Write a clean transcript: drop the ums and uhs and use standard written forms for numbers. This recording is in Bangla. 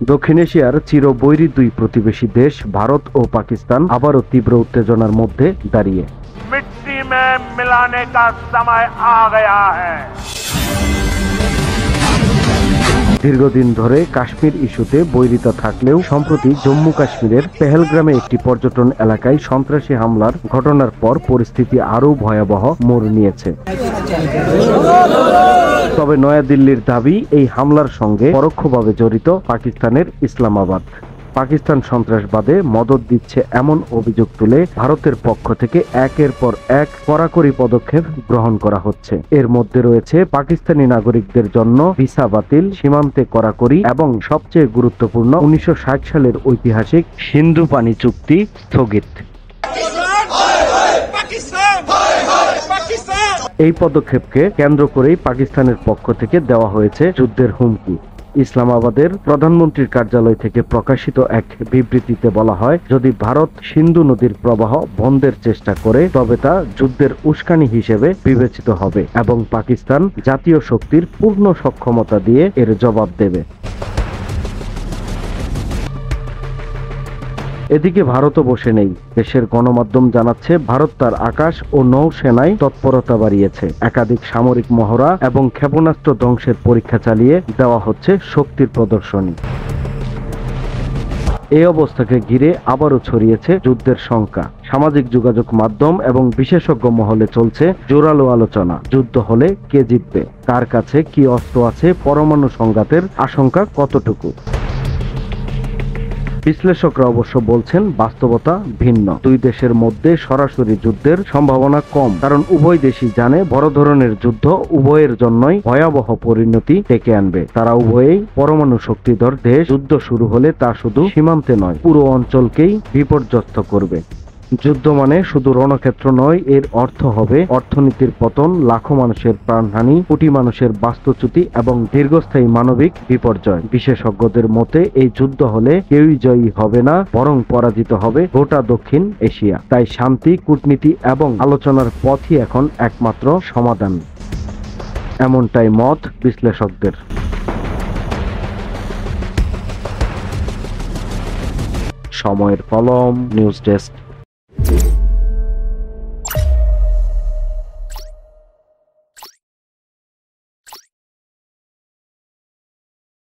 দক্ষিণ এশিয়ার চিরবৈরী দুই প্রতিবেশী দেশ ভারত ও পাকিস্তান আবারও তীব্র উত্তেজনার মধ্যে দাঁড়িয়ে। मिट्टी में मिलाने का समय आ गया है। দীর্ঘদিন ধরে কাশ্মীর ইস্যুতে বৈরিতা থাকলেও সম্প্রতি জম্মু কাশ্মীরের পেহেলগ্রামে একটি পর্যটন এলাকায় সন্ত্রাসী হামলার ঘটনার পর পরিস্থিতি আরও ভয়াবহ মোড় নিয়েছে। তবে নয়াদিল্লির দাবি, এই হামলার সঙ্গে পরোক্ষভাবে জড়িত পাকিস্তানের ইসলামাবাদ। পাকিস্তান সন্ত্রাসবাদে মদদ দিচ্ছে এমন অভিযোগ তুলে ভারতের পক্ষ থেকে একের পর এক কড়াকড়ি পদক্ষেপ গ্রহণ করা হচ্ছে। এর মধ্যে রয়েছে পাকিস্তানি নাগরিকদের জন্য ভিসা বাতিল, সীমান্তে কড়াকড়ি এবং সবচেয়ে গুরুত্বপূর্ণ 1960 সালের ঐতিহাসিক সিন্ধু পানি চুক্তি স্থগিত। এই পদক্ষেপকে কেন্দ্র করেই পাকিস্তানের পক্ষ থেকে দেওয়া হয়েছে যুদ্ধের হুমকি। ইসলামাবাদের প্রধানমন্ত্রীর কার্যালয় থেকে প্রকাশিত এক বিবৃতিতে বলা হয়, যদি ভারত সিন্ধু নদীর প্রবাহ বন্ধের চেষ্টা করে তবে তা যুদ্ধের উস্কানি হিসেবে বিবেচিত হবে এবং পাকিস্তান জাতীয় শক্তির পূর্ণ সক্ষমতা দিয়ে এর জবাব দেবে। এদিকে ভারতও বসে নেই। দেশের গণমাধ্যম জানাচ্ছে, ভারত তার আকাশ ও নৌসেনায় তৎপরতা বাড়িয়েছে। একাধিক সামরিক মহড়া এবং ক্ষেপণাস্ত্র ধ্বংসের পরীক্ষা চালিয়ে দেওয়া হচ্ছে শক্তির প্রদর্শনী। এই অবস্থাকে ঘিরে আবারও ছড়িয়েছে যুদ্ধের শঙ্কা। সামাজিক যোগাযোগ মাধ্যম এবং বিশেষজ্ঞ মহলে চলছে জোরালো আলোচনা। যুদ্ধ হলে কে জিতবে, কার কাছে কি অস্ত্র আছে, পরমাণু সংঘাতের আশঙ্কা কতটুকু। বিশ্লেষকরা অবশ্য বলছেন বাস্তবতা ভিন্ন। দুই দেশের মধ্যে সরাসরি যুদ্ধের সম্ভাবনা কম, কারণ উভয় দেশই জানে বড় ধরনের যুদ্ধ উভয়ের জন্যই ভয়াবহ পরিণতি ডেকে আনবে। তারা উভয়েই পরমাণু শক্তিধর দেশ। যুদ্ধ শুরু হলে তা শুধু সীমান্তে নয়, পুরো অঞ্চলকেই বিপর্যস্ত করবে। যুদ্ধ মানে শুধু রণক্ষেত্র নয়, এর অর্থ হবে অর্থনীতির পতন, লাখো মানুষের প্রাণহানি, কোটি মানুষের বাস্তুচ্যুতি এবং দীর্ঘস্থায়ী মানবিক বিপর্যয়। বিশেষজ্ঞদের মতে এই যুদ্ধ হলে কেউই জয়ী হবে না, বরং পরাজিত হবে গোটা দক্ষিণ এশিয়া। তাই শান্তি, কূটনীতি এবং আলোচনার পথই এখন একমাত্র সমাধান। এমনটাই মত বিশ্লেষকদের। সময়ের কলম, নিউজ ডেস্ক।